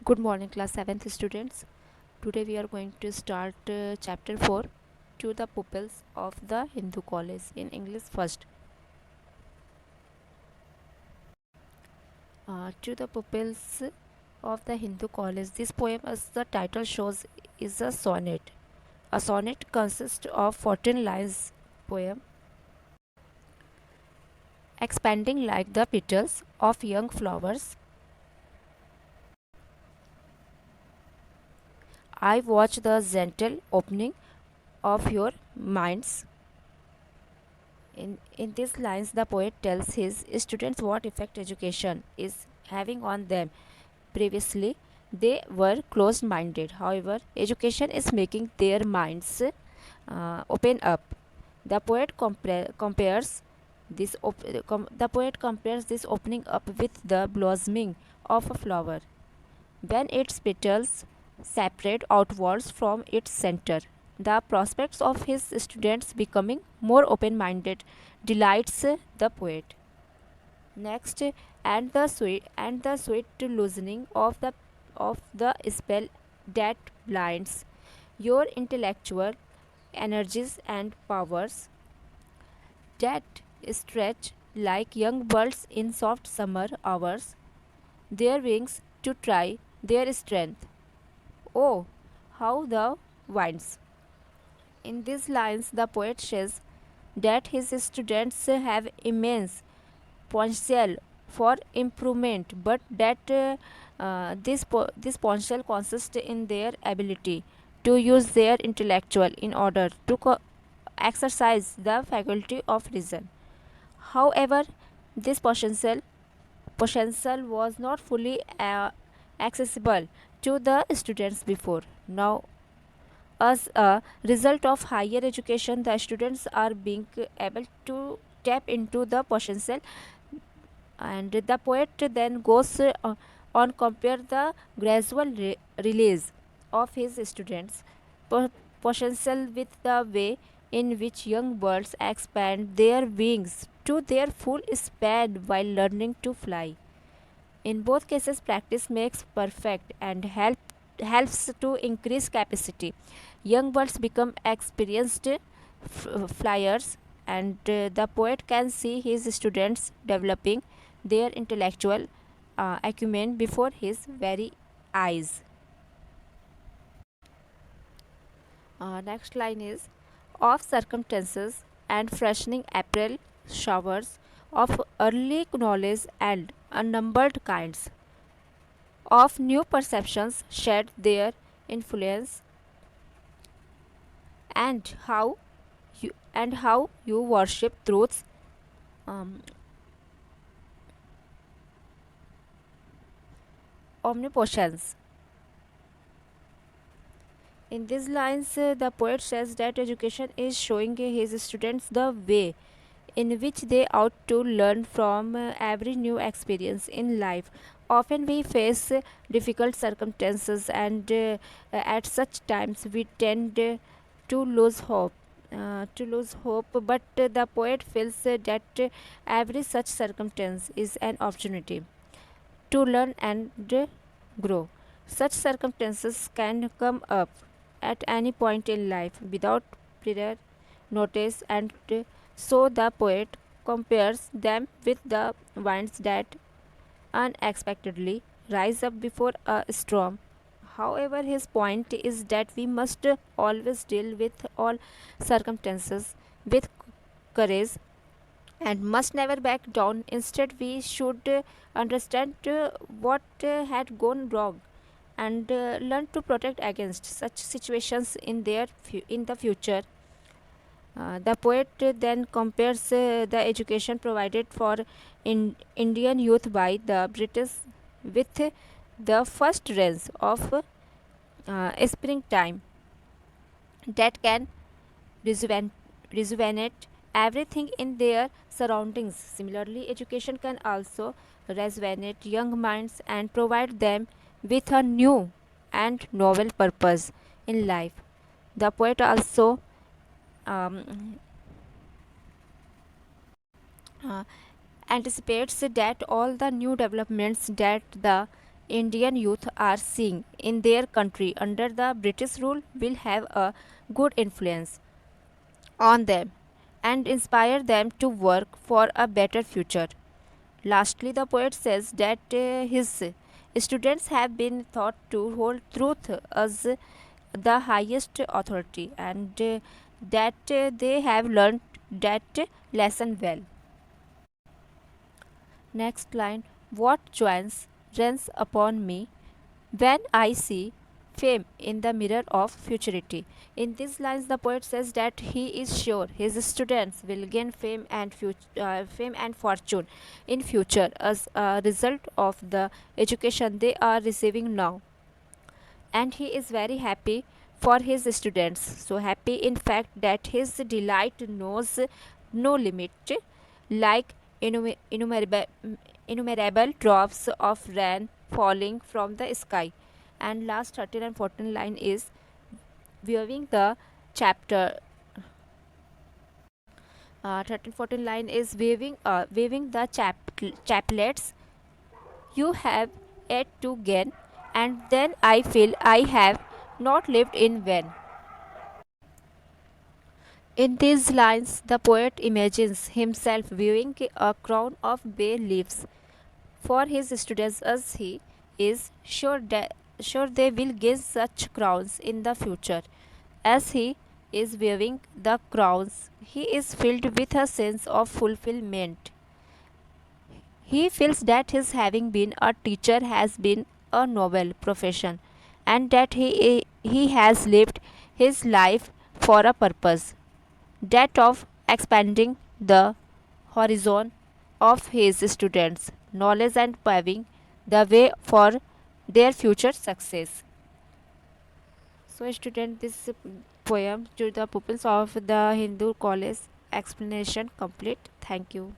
Good morning, class 7th students. Today we are going to start chapter 4 to the pupils of the Hindu college in English first. To the pupils of the Hindu college, this poem, as the title shows, is a sonnet. A sonnet consists of 14 lines poem expanding like the petals of young flowers. I watch the gentle opening of your minds. In these lines, the poet tells his students what effect education is having on them. Previously, they were closed minded. However, education is making their minds open up. The poet compares the poet compares this opening up with the blossoming of a flower when its petals separate outwards from its center. The prospects of his students becoming more open minded delights the poet. Next, and the sweet loosening of the spell that blinds your intellectual energies and powers that stretch like young birds in soft summer hours, their wings to try their strength. Oh, how the winds! In these lines, the poet says that his students have immense potential for improvement, but that this potential consists in their ability to use their intellectual in order to exercise the faculty of reason. However, this potential was not fully accessible to the students before. Now, as a result of higher education, the students are being able to tap into the potential, and the poet then goes on compare the gradual release of his students potential with the way in which young birds expand their wings to their full span while learning to fly. In both cases, practice makes perfect and helps to increase capacity. Young birds become experienced flyers, and the poet can see his students developing their intellectual acumen before his very eyes. Next line is of circumstances and freshening April showers of early knowledge and unnumbered kinds of new perceptions shed their influence, and how you worship truth's um, omnipotence. In these lines, the poet says that education is showing his students the way in which they ought to learn from every new experience in life. Often we face difficult circumstances, and at such times we tend to lose hope. But the poet feels that every such circumstance is an opportunity to learn and grow. Such circumstances can come up at any point in life without prior notice, and so the poet compares them with the winds that unexpectedly rise up before a storm. However, his point is that we must always deal with all circumstances with courage and must never back down. Instead, we should understand what had gone wrong and learn to protect against such situations in the future. The poet then compares the education provided for Indian youth by the British with the first rays of springtime that can rejuven- rejuvenate everything in their surroundings. Similarly, education can also rejuvenate young minds and provide them with a new and novel purpose in life. The poet also um, uh, anticipates that all the new developments that the Indian youth are seeing in their country under the British rule will have a good influence on them and inspire them to work for a better future. Lastly, the poet says that his students have been taught to hold truth as the highest authority and that they have learned that lesson well. Next line: what joys runs upon me when I see fame in the mirror of futurity. In these lines, the poet says that he is sure his students will gain fame and fortune in future as a result of the education they are receiving now, and he is very happy for his students. So happy, in fact, that his delight knows no limit, like innumerable drops of rain falling from the sky. And last 13 and 14 line is viewing the chapter 13 14 line is weaving the chaplets you have yet to gain, and then I feel I have not lived in vain. In these lines, the poet imagines himself wearing a crown of bay leaves for his students, as he is sure they will gain such crowns in the future. As he is wearing the crowns, he is filled with a sense of fulfillment. He feels that his having been a teacher has been a noble profession and that he has lived his life for a purpose, that of expanding the horizon of his students' knowledge and paving the way for their future success. So, student, this poem to the pupils of the Hindu college explanation complete. Thank you.